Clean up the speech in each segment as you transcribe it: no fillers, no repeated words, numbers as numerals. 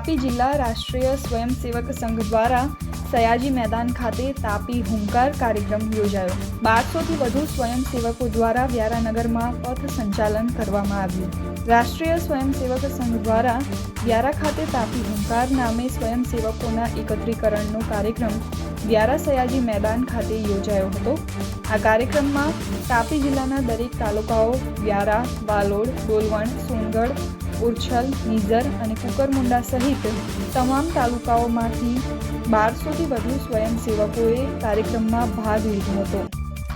તાપી જિલ્લા રાષ્ટ્રીય સ્વયંસેવક સંઘ દ્વારા સયાજી મેદાન ખાતે તાપી હુંકાર કાર્યક્રમ યોજાયો। 1200થી વધુ સ્વયંસેવકો દ્વારા વ્યારાનગરમાં પથ સંચાલન કરવામાં આવ્યું। રાષ્ટ્રીય સ્વયંસેવક સંઘ દ્વારા વ્યારા ખાતે તાપી હુંકાર નામે સ્વયંસેવકોના એકત્રીકરણનો કાર્યક્રમ વ્યારા સયાજી મેદાન ખાતે યોજાયો હતો। આ કાર્યક્રમમાં તાપી જિલ્લાના દરેક તાલુકાઓ વ્યારા, વાલોડ, ડોલવણ, સોનગઢ, ઉરછલ, નિઝર અને કુકરમુંડા સહિત તમામ તાલુકાઓમાંથી 1200થી વધુ સ્વયંસેવકોએ કાર્યક્રમમાં ભાગ લીધો હતો।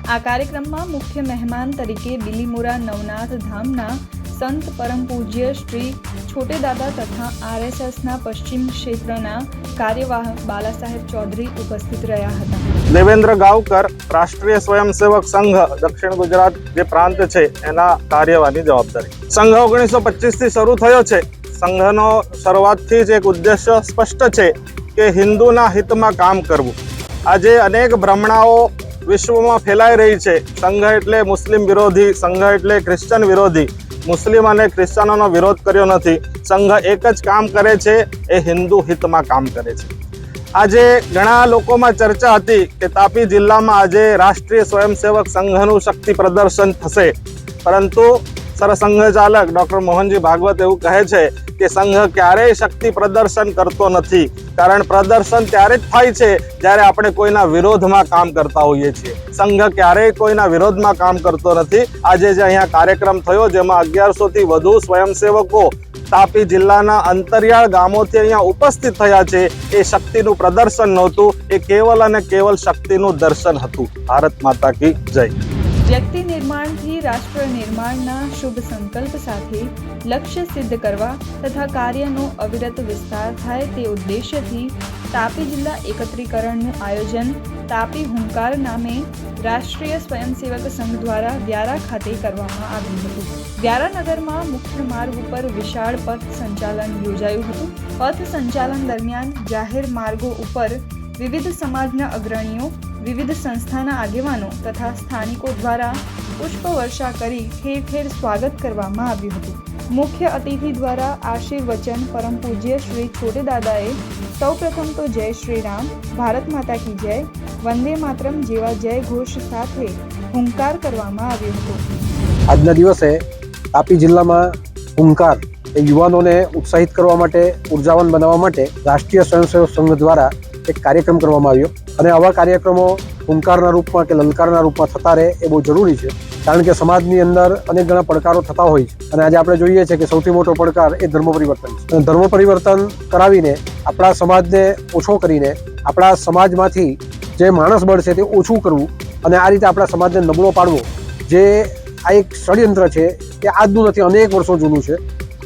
આ કાર્યક્રમમાં મુખ્ય મહેમાન તરીકે બિલીમોરા નવનાથ ધામના સંત પરમ પૂજ્ય શ્રી છોટેદાદા તથા RSSના પશ્ચિમ ક્ષેત્રના કાર્યવાહ બાલાસાહેબ ચૌધરી ઉપસ્થિત રહ્યા હતા। દેવેન્દ્ર ગાવકર રાષ્ટ્રીય સ્વયંસેવક સંઘ દક્ષિણ ગુજરાત જે પ્રાંત છે એના કાર્યવાહની જવાબદારી। સંઘ 1925 થી શરૂ થયો છે। સંઘનો શરૂઆતથી જ એક ઉદ્દેશ્ય સ્પષ્ટ છે કે હિન્દુના હિતમાં કામ કરવું। આજે અનેક ભ્રમણાઓ વિશ્વમાં ફેલાઈ રહી છે। સંઘ એટલે મુસ્લિમ વિરોધી, સંઘ એટલે ક્રિશ્ચન વિરોધી। મુસ્લિમ અને ક્રિશ્ચનોનો વિરોધ કર્યો નથી। સંઘ એક જ કામ કરે છે, એ હિન્દુ હિતમાં કામ કરે છે। આજે ઘણા લોકોમાં ચર્ચા હતી કે તાપી જિલ્લામાં આજે રાષ્ટ્રીય સ્વયંસેવક સંઘનું શક્તિ પ્રદર્શન થશે, પરંતુ સરસંઘ ચાલક ડૉક્ટર મોહનજી ભાગવત એવું કહે છે કે સંઘ ક્યારેય શક્તિ પ્રદર્શન કરતો નથી, કારણ પ્રદર્શન ત્યારે જ થાય છે જ્યારે આપણે કોઈના વિરોધમાં કામ કરતા હોઈએ છીએ। સંઘ ક્યારેય કોઈના વિરોધમાં કામ કરતો નથી। આજે જે અહીંયા કાર્યક્રમ થયો જેમાં 1100થી વધુ સ્વયંસેવકો તાપી જિલ્લાના અંતરિયાળ ગામોથી અહીંયા ઉપસ્થિત થયા છે, એ શક્તિનું પ્રદર્શન નહોતું, એ કેવલ અને કેવલ શક્તિનું દર્શન હતું। ભારત માતા કી જય। વ્યક્તિ નિર્માણથી રાષ્ટ્ર નિર્માણના શુભ સંકલ્પ સાથે લક્ષ્ય સિદ્ધ કરવા તથા કાર્યનો અવિરત વિસ્તાર થાય તે ઉદ્દેશ્યથી તાપી જિલ્લા એકત્રીકરણનું આયોજન તાપી હુંકાર નામે રાષ્ટ્રીય સ્વયંસેવક સંઘ દ્વારા વ્યારા ખાતે કરવામાં આવ્યું હતું। વ્યારા નગરમાં મુખ્ય માર્ગ ઉપર વિશાળ પથ સંચાલન યોજાયું હતું। પથ સંચાલન દરમિયાન જાહેર માર્ગો ઉપર વિવિધ સમાજના અગ્રણીઓ, વિવિધ સંસ્થાના આગેવાનો તથા સ્થાનિકો દ્વારા પુષ્પવર્ષા કરી ઠેર ઠેર સ્વાગત કરવામાં આવ્યું હતું। મુખ્ય અતિથિ દ્વારા આશીર્વચન પરમ પૂજ્ય શ્રી છોટેદાદાએ સૌપ્રથમ તો જય શ્રી રામ, ભારત માતા કી જય, વંદે માતરમ જેવા જય ઘોષ સાથે હુંકાર કરવામાં આવ્યો હતો। આજના દિવસે તાપી જિલ્લામાં હુંકાર એ યુવાનોને ઉત્સાહિત કરવા માટે, ઉર્જાવાન બનાવવા માટે રાષ્ટ્રીય સ્વયંસેવક સંઘ દ્વારા એક કાર્યક્રમ કરવામાં આવ્યો અને આવા કાર્યક્રમો હુંકારના રૂપમાં કે લલકારના રૂપમાં થતા રહે એ બહુ જરૂરી છે, કારણ કે સમાજની અંદર અનેક ઘણા પડકારો થતા હોય છે અને આજે આપણે જોઈએ છીએ કે સૌથી મોટો પડકાર એ ધર્મ પરિવર્તન છે। અને ધર્મ પરિવર્તન કરાવીને આપણા સમાજને ઓછો કરીને આપણા સમાજમાંથી જે માણસ બળ છે તે ઓછું કરવું અને આ રીતે આપણા સમાજને નબળો પાડવો, જે આ એક ષડયંત્ર છે એ આજનું નથી, અનેક વર્ષો જૂનું છે,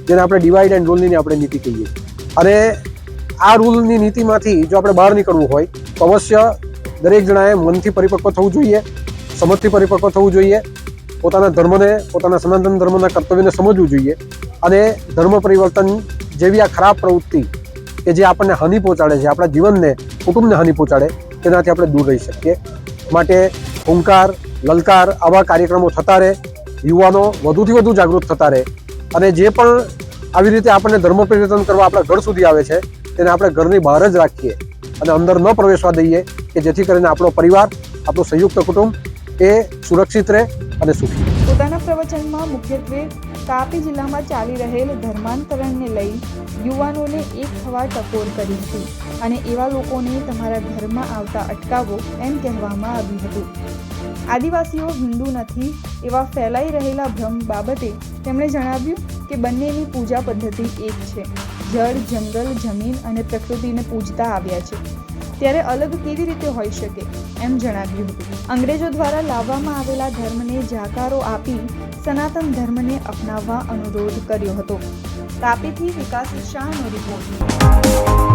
જેને આપણે ડિવાઇડ એન્ડ રૂલની આપણે નીતિ કહીએ છીએ। અને આ રૂલની નીતિમાંથી જો આપણે બહાર નીકળવું હોય તો અવશ્ય દરેક જણાએ મનથી પરિપક્વ થવું જોઈએ, સમજથી પરિપક્વ થવું જોઈએ, પોતાના ધર્મને, પોતાના સનાતન ધર્મના કર્તવ્યને સમજવું જોઈએ અને ધર્મ પરિવર્તન જેવી આ ખરાબ પ્રવૃત્તિ કે જે આપણને હાનિ પહોંચાડે છે, આપણા જીવનને, કુટુંબને હાનિ પહોંચાડે, તેનાથી આપણે દૂર રહી શકીએ। માટે હુંકાર, લલકાર આવા કાર્યક્રમો થતા રહે, યુવાનો વધુથી વધુ જાગૃત થતા રહે અને જે પણ આવી રીતે આપણને ધર્મ પરિવર્તન કરવા આપણા ઘર સુધી આવે છે તેને આપણે ઘરની બહાર જ રાખીએ અને અંદર ન પ્રવેશવા દઈએ, કે જેથી કરીને આપણો પરિવાર, આપણું સંયુક્ત કુટુંબ એ સુરક્ષિત રહે અને સુખી। પોતાના પ્રવચનમાં મુખ્યત્વે તાપી જિલ્લામાં ચાલી રહેલ ધર્માંતરણને લઈ યુવાનોને એક થવા ટકોર કરી હતી અને એવા લોકોને તમારા ઘરમાં આવતા અટકાવો એમ કહેવામાં આવ્યું હતું। આદિવાસીઓ હિન્દુ નથી એવા ફેલાઈ રહેલા ભ્રમ બાબતે તેમણે જણાવ્યું કે બંનેની પૂજા પદ્ધતિ એક છે। જળ, જંગલ, જમીન અને પ્રકૃતિને પૂજતા આવ્યા છે, ત્યારે અલગ કેવી રીતે હોઈ શકે એમ જણાવ્યું હતું। અંગ્રેજો દ્વારા લાવવામાં આવેલા ધર્મને જાકારો આપી સનાતન ધર્મને અપનાવવા અનુરોધ કર્યો હતો। તાપીથી વિકાસ શાહનો રિપોર્ટ।